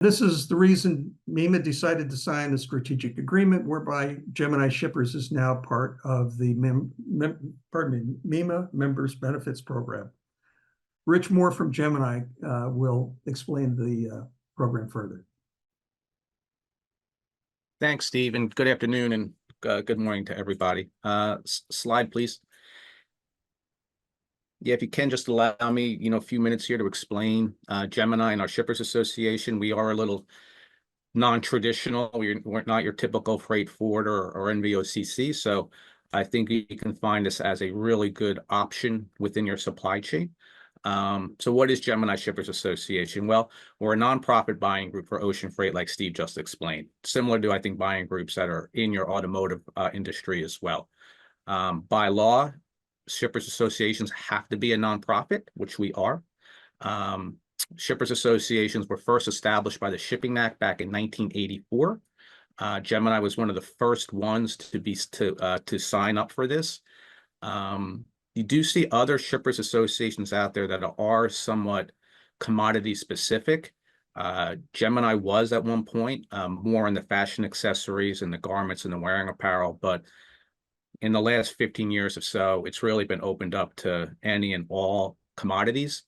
This is the reason MEMA decided to sign a strategic agreement whereby Gemini Shippers is now part of the MEMA Members Benefits Program. Rich Moore from Gemini will explain the program further. Thanks, Steve, and good afternoon and good morning to everybody. Slide, please. Yeah, if you can just allow me, a few minutes here to explain Gemini and our Shippers Association. We are a little non-traditional. We're not your typical freight forwarder or NVOCC. So I think you can find us as a really good option within your supply chain. So what is Gemini Shippers Association? Well, we're a nonprofit buying group for ocean freight, like Steve just explained, similar to, I think, buying groups that are in your automotive industry as well. By law, Shippers Associations have to be a nonprofit, which we are. Shippers Associations were first established by the Shipping Act back in 1984. Gemini was one of the first ones to sign up for this. You do see other shippers associations out there that are somewhat commodity specific. Gemini was at one point more in the fashion accessories and the garments and the wearing apparel, but in the last 15 years or so, it's really been opened up to any and all commodities.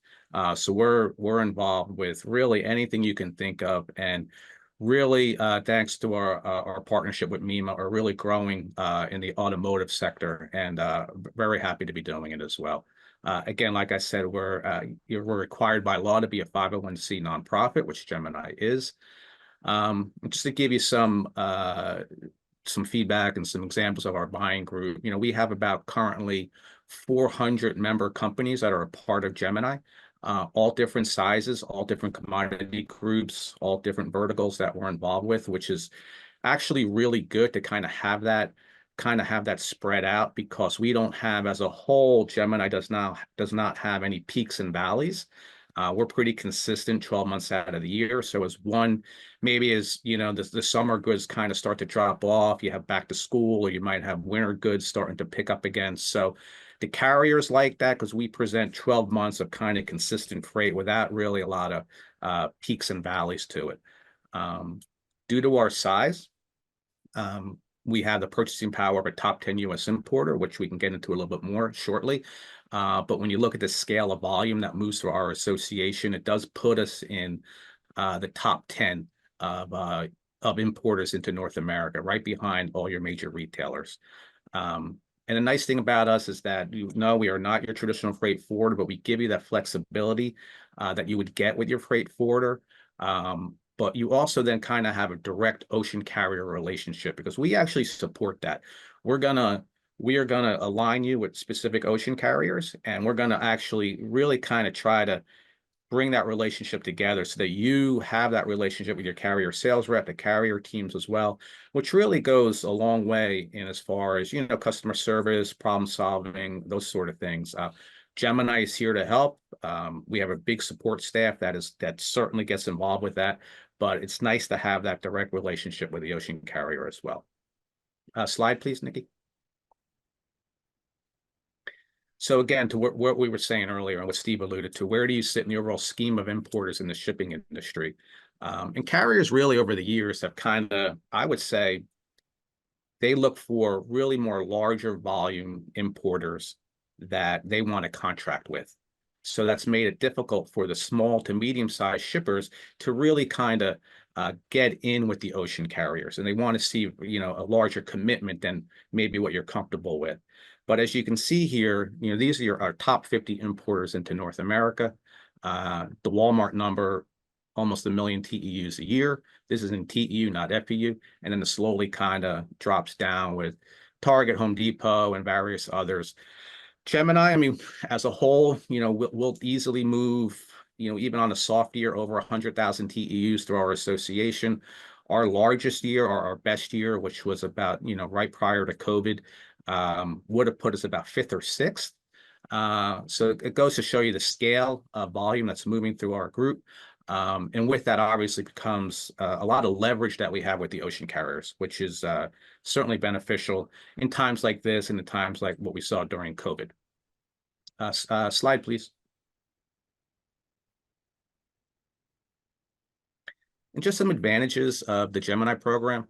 So we're involved with really anything you can think of, and really thanks to our partnership with MEMA, are really growing in the automotive sector, and very happy to be doing it as well. Again, like I said, we're required by law to be a 501c nonprofit, which Gemini is. Just to give you some feedback and some examples of our buying group, we have about currently 400 member companies that are a part of Gemini. All different sizes, all different commodity groups, all different verticals that we're involved with, which is actually really good to kind of have that spread out, because we don't have, as a whole, Gemini does not have any peaks and valleys. We're pretty consistent 12 months out of the year. So as the summer goods kind of start to drop off, you have back to school, or you might have winter goods starting to pick up again. So the carriers like that, because we present 12 months of kind of consistent freight without really a lot of peaks and valleys to it. Due to our size, we have the purchasing power of a top 10 U.S. importer, which we can get into a little bit more shortly. But when you look at the scale of volume that moves through our association, it does put us in the top 10 of importers into North America, right behind all your major retailers. And the nice thing about us is that, we are not your traditional freight forwarder, but we give you that flexibility that you would get with your freight forwarder. But you also then kind of have a direct ocean carrier relationship, because we actually support that. We are gonna align you with specific ocean carriers, and we're gonna actually really kind of try to bring that relationship together so that you have that relationship with your carrier sales rep, the carrier teams as well, which really goes a long way in as far as, customer service, problem solving, those sort of things. Gemini is here to help. We have a big support staff that certainly gets involved with that, but it's nice to have that direct relationship with the ocean carrier as well. Slide, please, Nikki. So again, to what we were saying earlier and what Steve alluded to, where do you sit in the overall scheme of importers in the shipping industry? And carriers really over the years have kind of, I would say, they look for really more larger volume importers that they want to contract with. So that's made it difficult for the small to medium-sized shippers to really kind of get in with the ocean carriers. And they want to see, a larger commitment than maybe what you're comfortable with. But as you can see here, these are our top 50 importers into North America. The Walmart number, almost 1 million TEUs a year. This is in TEU, not FEU. And then it slowly kind of drops down with Target, Home Depot, and various others. Gemini, as a whole, we'll easily move, even on a soft year, over 100,000 TEUs through our association. Our largest year, or our best year, which was about, right prior to COVID, would have put us about 5th or 6th. So it goes to show you the scale of volume that's moving through our group. And with that, obviously, becomes a lot of leverage that we have with the ocean carriers, which is certainly beneficial in times like this and in times like what we saw during COVID. Slide, please. And just some advantages of the Gemini program.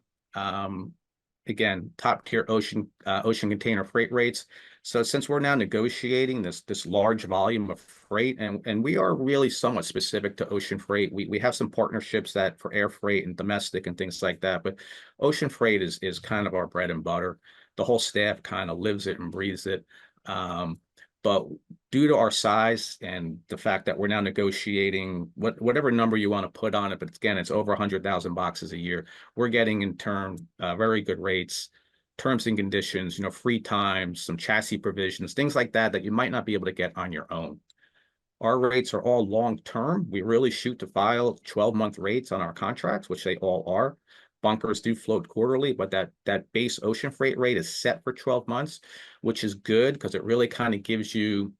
Again, top tier ocean container freight rates. So since we're now negotiating this large volume of freight, and we are really somewhat specific to ocean freight, we have some partnerships that for air freight and domestic and things like that, but ocean freight is kind of our bread and butter. The whole staff kind of lives it and breathes it. But due to our size and the fact that we're now negotiating whatever number you want to put on it, but again, it's over 100,000 boxes a year. We're getting in turn very good rates, terms and conditions, free times, some chassis provisions, things like that that you might not be able to get on your own. Our rates are all long term. We really shoot to file 12-month rates on our contracts, which they all are. Bunkers do float quarterly, but that base ocean freight rate is set for 12 months, which is good because it really kind of gives you,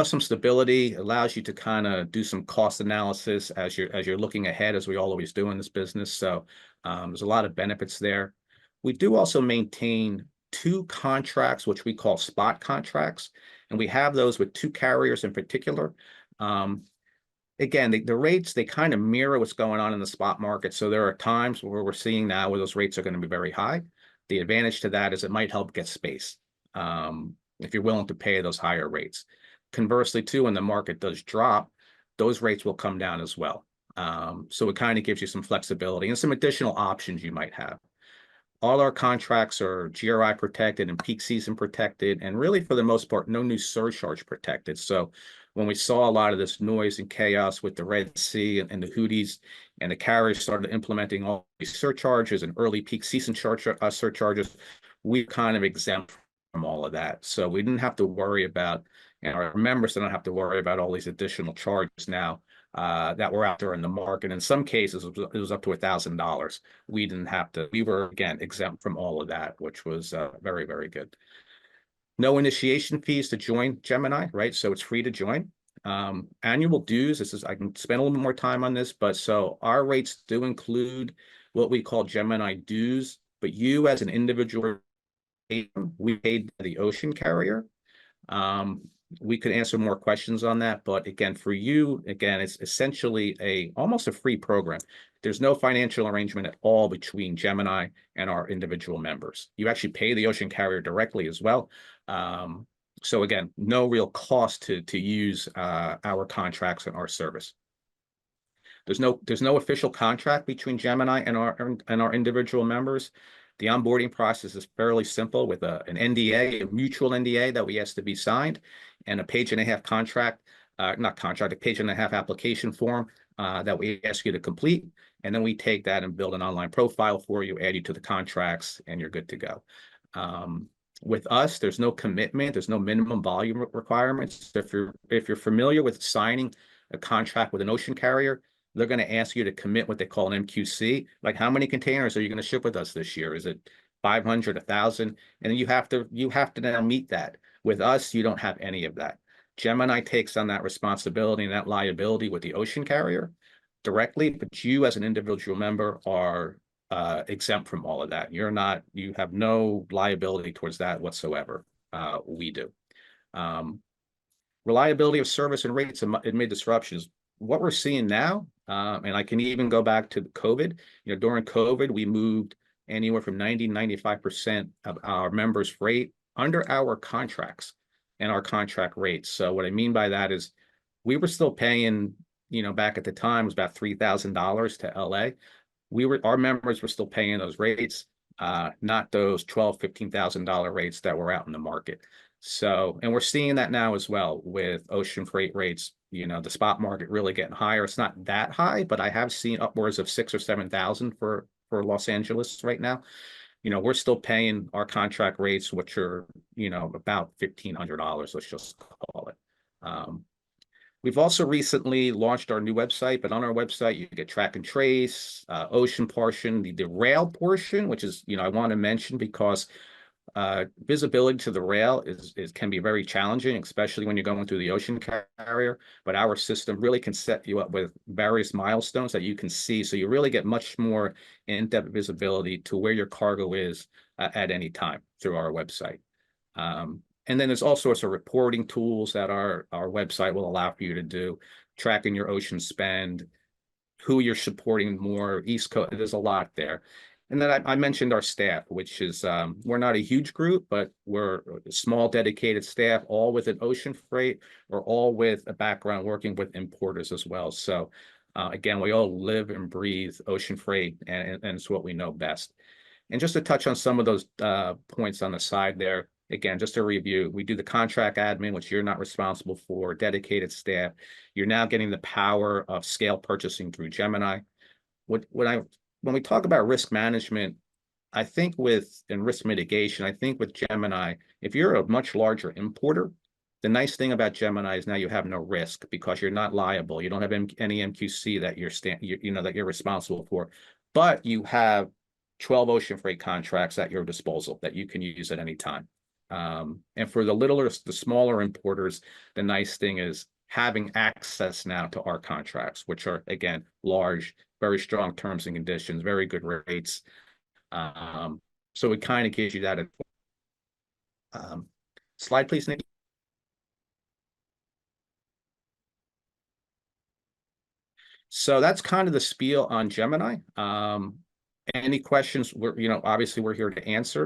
some stability, allows you to kind of do some cost analysis as you're looking ahead, as we always do in this business. So there's a lot of benefits there. We do also maintain 2 contracts, which we call spot contracts, and we have those with 2 carriers in particular. Again, the rates, they kind of mirror what's going on in the spot market. So there are times where we're seeing now where those rates are going to be very high. The advantage to that is it might help get space if you're willing to pay those higher rates. Conversely, too, when the market does drop, those rates will come down as well. So it kind of gives you some flexibility and some additional options you might have. All our contracts are GRI protected and peak season protected, and really for the most part, no new surcharge protected. So when we saw a lot of this noise and chaos with the Red Sea and the Houthis, and the carriers started implementing all these surcharges and early peak season surcharges, we kind of exempt from all of that. So we didn't have to worry about, and our members don't have to worry about all these additional charges now that were out there in the market. In some cases, it was up to $1,000. We didn't have to. We were, again, exempt from all of that, which was very, very good. No initiation fees to join Gemini, right? So it's free to join. Annual dues, I can spend a little more time on this, but so our rates do include what we call Gemini dues, but you as an individual, we paid the ocean carrier. We could answer more questions on that, but again, for you, again, it's essentially almost a free program. There's no financial arrangement at all between Gemini and our individual members. You actually pay the ocean carrier directly as well. So again, no real cost to use our contracts and our service. There's no official contract between Gemini and our individual members. The onboarding process is fairly simple with an NDA, a mutual NDA that we ask to be signed, and a page-and-a-half a page-and-a-half application form that we ask you to complete. And then we take that and build an online profile for you, add you to the contracts, and you're good to go. With us, there's no commitment, there's no minimum volume requirements. If you're familiar with signing a contract with an ocean carrier, they're going to ask you to commit what they call an MQC. Like, how many containers are you going to ship with us this year? Is it 500, 1,000? And then you have to now meet that. With us, you don't have any of that. Gemini takes on that responsibility and that liability with the ocean carrier directly, but you as an individual member are exempt from all of that. You have no liability towards that whatsoever. We do. Reliability of service and rates amid disruptions. What we're seeing now, and I can even go back to COVID, during COVID, we moved anywhere from 90-95% of our members' freight under our contracts and our contract rates. So what I mean by that is we were still paying, back at the time, it was about $3,000 to LA. Our members were still paying those rates, not those $12,000, $15,000 rates that were out in the market. So, and we're seeing that now as well with ocean freight rates, the spot market really getting higher. It's not that high, but I have seen upwards of 6,000 or 7,000 for Los Angeles right now. We're still paying our contract rates, which are, about $1,500, let's just call it. We've also recently launched our new website, but on our website, you get track and trace, ocean portion, the rail portion, which is, I want to mention because visibility to the rail can be very challenging, especially when you're going through the ocean carrier. But our system really can set you up with various milestones that you can see, so you really get much more in-depth visibility to where your cargo is at any time through our website. And then there's all sorts of reporting tools that our website will allow for you to do, tracking your ocean spend, who you're supporting more, East Coast, there's a lot there. And then I mentioned our staff, which is, we're not a huge group, but we're a small dedicated staff, all with an ocean freight, or all with a background working with importers as well. So again, we all live and breathe ocean freight, and it's what we know best. And just to touch on some of those points on the side there, again, just to review, we do the contract admin, which you're not responsible for, dedicated staff. You're now getting the power of scale purchasing through Gemini. When we talk about risk management, I think and risk mitigation, I think with Gemini, if you're a much larger importer, the nice thing about Gemini is now you have no risk because you're not liable. You don't have any MQC that that you're responsible for, but you have 12 ocean freight contracts at your disposal that you can use at any time. And for the smaller importers, the nice thing is having access now to our contracts, which are, again, large, very strong terms and conditions, very good rates. So it kind of gives you that. Slide, please, Nikki. So that's kind of the spiel on Gemini. Any questions? Obviously we're here to answer.